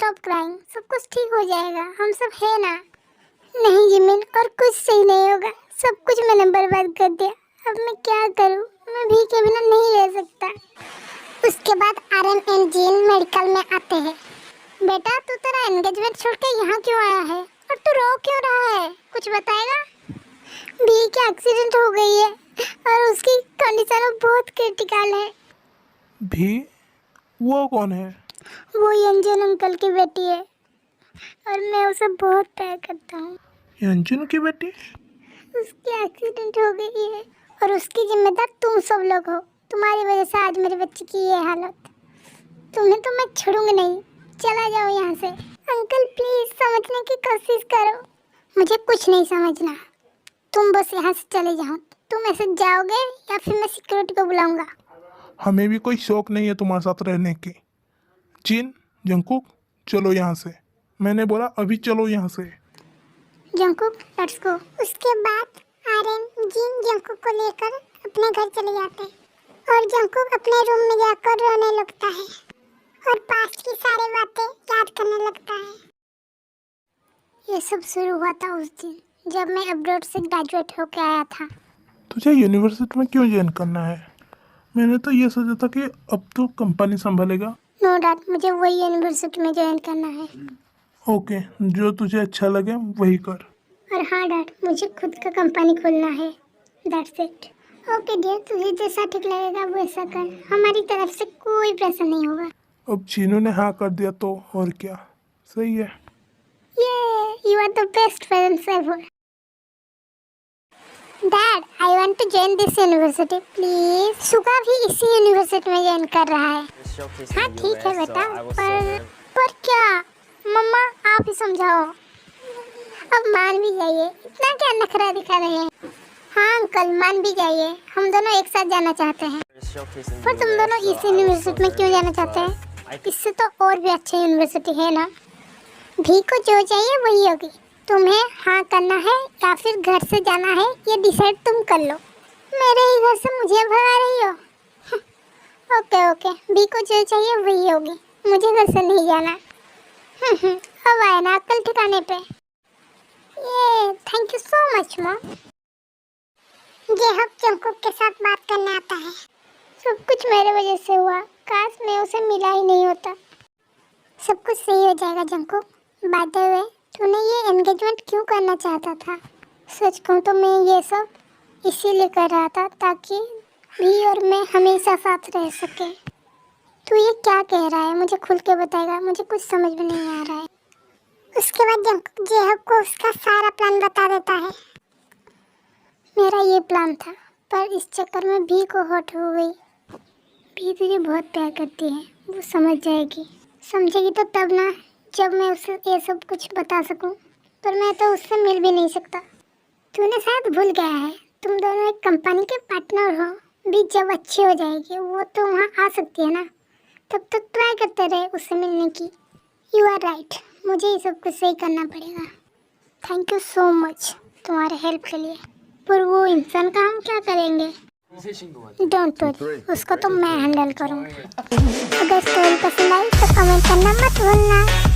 Stop crying, सब कुछ ठीक हो जाएगा, हम सब है ना। नहीं जिमिन, और कुछ सही नहीं होगा, सब कुछ मैंने बर्बाद कर दिया। अब मैं क्या करूं? मैं भी के बिना नहीं रह सकता। उसके बाद आरएम एंड जीन मेडिकल में आते हैं। बेटा तू तेरा एंगेजमेंट छोड़ के यहाँ क्यों आया है और तू रो क्यों रहा है? कुछ बताएगा? भी की एक्सीडेंट हो गई है और उसकी कंडीशन बहुत क्रिटिकल है। भी? वो कौन है? वो यंजन अंकल की बेटी है और मैं उसे बहुत प्यार करता हूँ। यंजन की बेटी? उसकी एक्सीडेंट हो गई है और उसकी जिम्मेदार तुम सब लोग हो। तुम्हारी वजह से आज मेरे बच्चे की ये हालत। तुम्हें तो मैं छोड़ूंगी नहीं, चला जाओ यहाँ से। अंकल प्लीज समझने की कोशिश करो। मुझे कुछ नहीं समझना, तुम बस यहाँ से चले जाओ। तुम ऐसे जाओगे या फिर मैं सिक्योरिटी को बुलाऊंगा? हमें भी कोई शौक नहीं है तुम्हारे साथ रहने की। जिन, जंकुक, चलो यहाँ से। मैंने बोला अभी चलो यहाँ से। Jungkook let's go. उसके बाद आर्यन जिन जंकुक को लेकर अपने घर चले जाते हैं और जंकुक अपने रूम में जाकर रोने लगता है और पास्ट की सारी बातें याद करने लगता है। ये सब शुरू हुआ था उस दिन जब मैं अब्रॉड से ग्रेजुएट होकर आया था। तुझे यूनिवर्सिटी में क्यों ज्वाइन करना है? मैंने तो ये सोचा था कि अब तो कंपनी संभालेगा। नो डैड, मुझे वही यूनिवर्सिटी में ज्वाइन करना है। ओके, जो तुझे अच्छा लगे वही कर। और हाँ डैड, मुझे खुद का कंपनी खोलना है। That's it. ओके डियर, तुझे जैसा ठीक लगेगा वैसा कर, हमारी तरफ से कोई प्रेशर नहीं होगा। अब चीनू ने हाँ कर दिया तो और क्या, सही है। ये you are the best parents ever. Dad I want to join this university please. Suga भी इसी यूनिवर्सिटी में ज्वाइन कर रहा है। हाँ ठीक है बेटा, पर क्या? मम्मा आप ही समझाओ। अब मान भी जाइए, इतना क्या नखरा दिखा रहे हैं। हाँ अंकल मान भी जाइए, हम दोनों एक साथ जाना चाहते हैं। पर तुम दोनों इस यूनिवर्सिटी में क्यों जाना चाहते हैं? इससे तो और भी अच्छी यूनिवर्सिटी है ना। भी को जो चाहिए वही होगी। तुम्हें हाँ करना है या फिर घर से जाना है, ये डिसाइड तुम कर लो। मेरे ही घर से मुझे भगा रही हो? ओके ओके, भी को जो चाहिए वही होगी, मुझे घर से नहीं जाना। अब आए ना अक्ल ठिकाने पे। ये thank you so much mom. ये हब जंकुक के साथ बात करने आता है। सब कुछ मेरे वजह से हुआ, काश मैं उसे मिला ही नहीं होता। सब कुछ सही हो जाएगा जंकुक। बाय द वे, तूने ये एंगेजमेंट क्यों करना चाहता था? सच कहूँ तो मैं ये सब इसीलिए कर रहा था ताकि भी और मैं हमेशा साथ रह सके। तू ये क्या कह रहा है? मुझे खुल के बताएगा, मुझे कुछ समझ में नहीं आ रहा है। उसके बाद जंकुक जेहब को उसका सारा प्लान बता देता है। मेरा ये प्लान था, पर इस चक्कर में भी को हॉट हो गई। भी तुझे बहुत प्यार करती है, वो समझ जाएगी। समझेगी तो तब ना, जब मैं उसे ये सब कुछ बता सकूं। पर मैं तो उससे मिल भी नहीं सकता। तूने शायद भूल गया है, तुम दोनों एक कंपनी के पार्टनर हो। भी जब अच्छी हो जाएगी वो तो वहाँ आ सकती है ना, तब तक ट्राई करते रहे उससे मिलने की। यू आर राइट, मुझे ये सब कुछ सही करना पड़ेगा। थैंक यू सो मच तुम्हारे हेल्प के लिए। पर वो इंसान का हम क्या करेंगे? डोंट वरी, उसको तो मैं हैंडल करूँगी। अगर स्टोरी पसंद आई तो कमेंट करना मत भूलना।